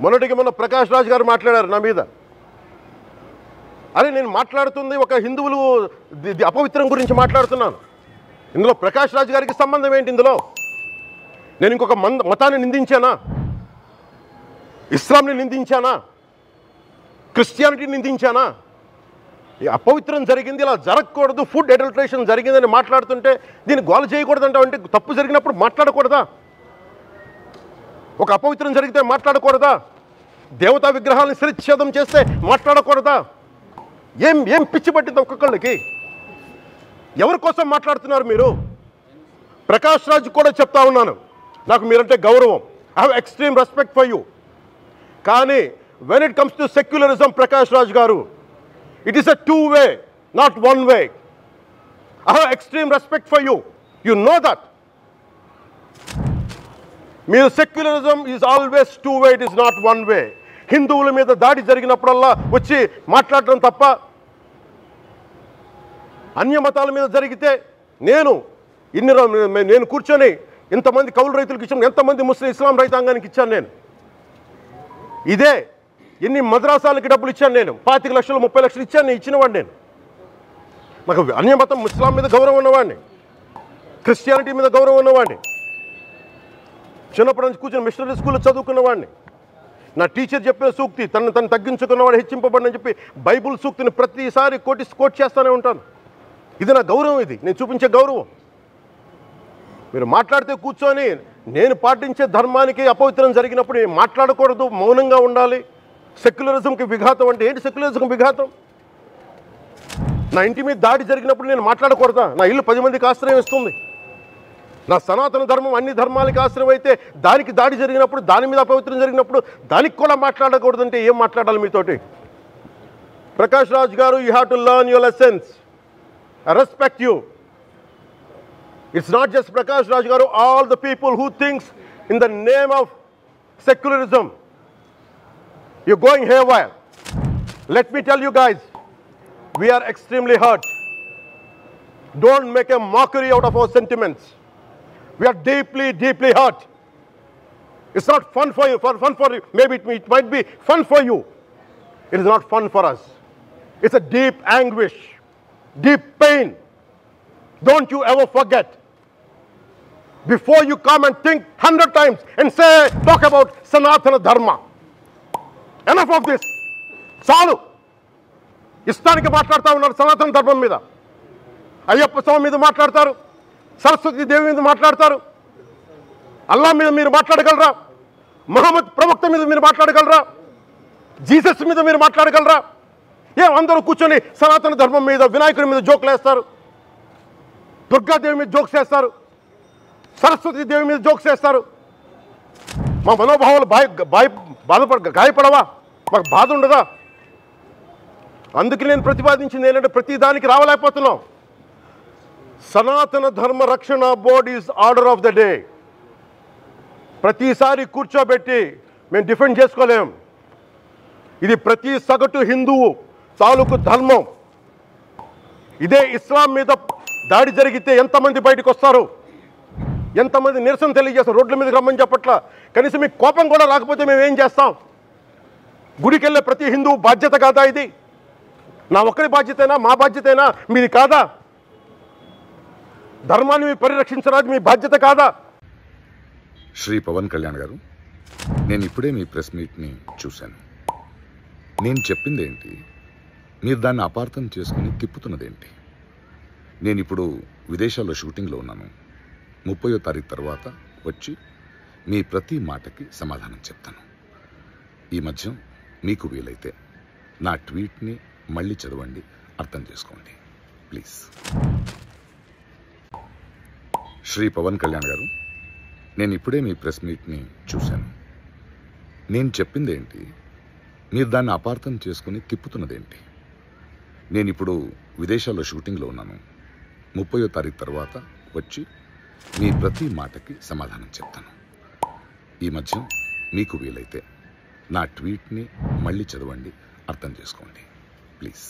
మొన్నటికి మొన్న ప్రకాష్ రాజ్ గారు మాట్లాడారు నా మీద. అరే నేను మాట్లాడుతుంది ఒక హిందువులు అపవిత్రం గురించి మాట్లాడుతున్నాను. ఇందులో ప్రకాష్ రాజ్ గారికి సంబంధం ఏంటి? ఇందులో నేను ఇంకొక మతాన్ని నిందించానా? ఇస్లాంని నిందించానా? క్రిస్టియానిటీని నిందించానా? ఈ అపవిత్రం జరిగింది, ఇలా జరగకూడదు, ఫుడ్ అడల్టరేషన్ జరిగిందని మాట్లాడుతుంటే దీన్ని గోల చేయకూడదంటే అంటే తప్పు జరిగినప్పుడు మాట్లాడకూడదా? ఒక అపవిత్రం జరిగితే మాట్లాడకూడదా? దేవతా విగ్రహాలను శిరచ్ఛేదం చేస్తే మాట్లాడకూడదా? ఏం పిచ్చి పట్టింది ఒక్కొక్కళ్ళకి? ఎవరి కోసం మాట్లాడుతున్నారు మీరు? ప్రకాష్ రాజ్ కూడా చెప్తా ఉన్నాను, నాకు మీరంటే గౌరవం. I have extreme respect for you. కానీ when it comes to secularism, Prakash Raj garu, it is a two-way, not one-way. I have extreme respect for you. You know that. Mere secularism is always two-way, it is not one-way. హిందువుల మీద దాడి జరిగినప్పుడల్లా వచ్చి మాట్లాడడం తప్ప, అన్య మతాల మీద జరిగితే నేను కూర్చొని ఇంతమంది కౌలు రైతులకు ఇచ్చాను, ఎంతమంది ముస్లిం ఇస్లాం రైతాంగానికి ఇచ్చాను నేను. ఇదే ఎన్ని మద్రాసాలకి డబ్బులు ఇచ్చాను నేను, 25 లక్షలు 30 లక్షలు ఇచ్చాను, నేను ఇచ్చినవాడిని. నేను నాకు అన్యమతం ఇస్లాం మీద గౌరవం ఉన్నవాడిని, క్రిస్టియానిటీ మీద గౌరవం ఉన్నవాడిని, చిన్నప్పటి నుంచి కూర్చొని మిషనరీ స్కూల్లో చదువుకున్నవాడిని. నా టీచర్ చెప్పిన సూక్తి తను తగ్గించుకున్నవాడు హెచ్చింపబడినని చెప్పి బైబుల్ సూక్తిని ప్రతిసారి కోట్ చేస్తూనే ఉంటాను. ఇది నా గౌరవం, ఇది నేను చూపించే గౌరవం. మీరు మాట్లాడితే కూర్చొని నేను పాటించే ధర్మానికి అపవిత్రం జరిగినప్పుడు మాట్లాడకూడదు, మౌనంగా ఉండాలి. సెక్యులరిజంకి విఘాతం అంటే ఏంటి? సెక్యులరిజంకి విఘాతం నా ఇంటి మీద దాడి జరిగినప్పుడు నేను మాట్లాడకూడదా? నా ఇల్లు 10 మందికి ఆశ్రయం ఇస్తుంది. నా సనాతన ధర్మం అన్ని ధర్మాలకి ఆశ్రయం అయితే దానికి దాడి జరిగినప్పుడు, దాని మీద అపవిత్రం జరిగినప్పుడు దానికి కూడా మాట్లాడకూడదంటే ఏం మాట్లాడాలి మీతోటి? Prakash Raj garu, you have to learn your lessons. I respect you. It's not just Prakash Raj garu, all the people who thinks in the name of secularism. You're going haywire. Let me tell you guys, we are extremely hurt. Don't make a mockery out of our sentiments. We are deeply, deeply hurt. It's not fun for you. Maybe it might be fun for you. It is not fun for us. It's a deep anguish, deep pain. Don't you ever forget. Before you come and think 100 times and talk about Sanatana Dharma. Enough of this. చాలు. ఇష్టానికి మాట్లాడుతూ ఉన్నారు సనాతన ధర్మం మీద. అయ్యప్ప స్వామి మీద మాట్లాడతారు, సరస్వతి దేవి మీద మాట్లాడతారు. అల్లా మీద మీరు మాట్లాడగలరా? మహమ్మద్ ప్రవక్త మీద మీరు మాట్లాడగలరా? జీసస్ మీద మీరు మాట్లాడగలరా? అందరూ కూర్చొని సనాతన ధర్మం మీద, వినాయకుడి మీద జోకులు వేస్తారు, దుర్గాదేవి మీద జోక్స్ వేస్తారు, సరస్వతి దేవి మీద జోక్స్ వేస్తారు. మా మనోభావాలు గాయపడవా? మాకు బాధ ఉండదా? అందుకే నేను ప్రతిపాదించింది ఏంటంటే ప్రతి దానికి రావలేకపోతున్నాం. సనాతన ధర్మ రక్షణ board is order of the day. ప్రతిసారి కూర్చోబెట్టి మేము డిఫెండ్ చేసుకోలేం. ఇది ప్రతి సగటు హిందువు తాలూకు ధర్మం. ఇదే ఇస్లాం మీద దాడి జరిగితే ఎంతమంది బయటకు వస్తారు? ఎంతమంది నిరసన తెలియజేస్తారు? రోడ్ల మీదకి రమ్మని చెప్పట్లా. కనీసం మీకు కోపం కూడా రాకపోతే మేము ఏం చేస్తాం? గుడికి వెళ్ళే ప్రతి హిందువు బాధ్యత కాదా ఇది? నా ఒక్కరి బాధ్యతైనా, మా బాధ్యతైనా, మీది కాదా? ధర్మాన్ని మీరు పరిరక్షించరాదు, మీ బాధ్యత కాదా? శ్రీ పవన్ కళ్యాణ్ గారు, నేను ఇప్పుడే మీ ప్రెస్ మీట్ని చూశాను. నేను చెప్పింది ఏంటి? మీరు దాన్ని అపార్థం చేసుకుని తిప్పుతున్నదేంటి? నేను ఇప్పుడు విదేశాల్లో షూటింగ్లో ఉన్నాను. 30వ తారీఖు తర్వాత వచ్చి మీ ప్రతి మాటకి సమాధానం చెప్తాను. ఈ మధ్య మీకు వీలైతే నా ట్వీట్ని మళ్ళీ చదవండి, అర్థం చేసుకోండి ప్లీజ్. శ్రీ పవన్ కళ్యాణ్ గారు, నేను ఇప్పుడే మీ ప్రెస్ మీట్ని చూశాను. నేను చెప్పింది ఏంటి? మీరు దాన్ని అపార్థం చేసుకుని తిప్పుతున్నదేంటి? నేను ఇప్పుడు విదేశాల్లో షూటింగ్లో ఉన్నాను. 30వ తారీఖు తర్వాత వచ్చి మీ ప్రతి మాటకి సమాధానం చెప్తాను. ఈ మధ్య మీకు వీలైతే నా ట్వీట్ని మళ్ళీ చదవండి, అర్థం చేసుకోండి ప్లీజ్.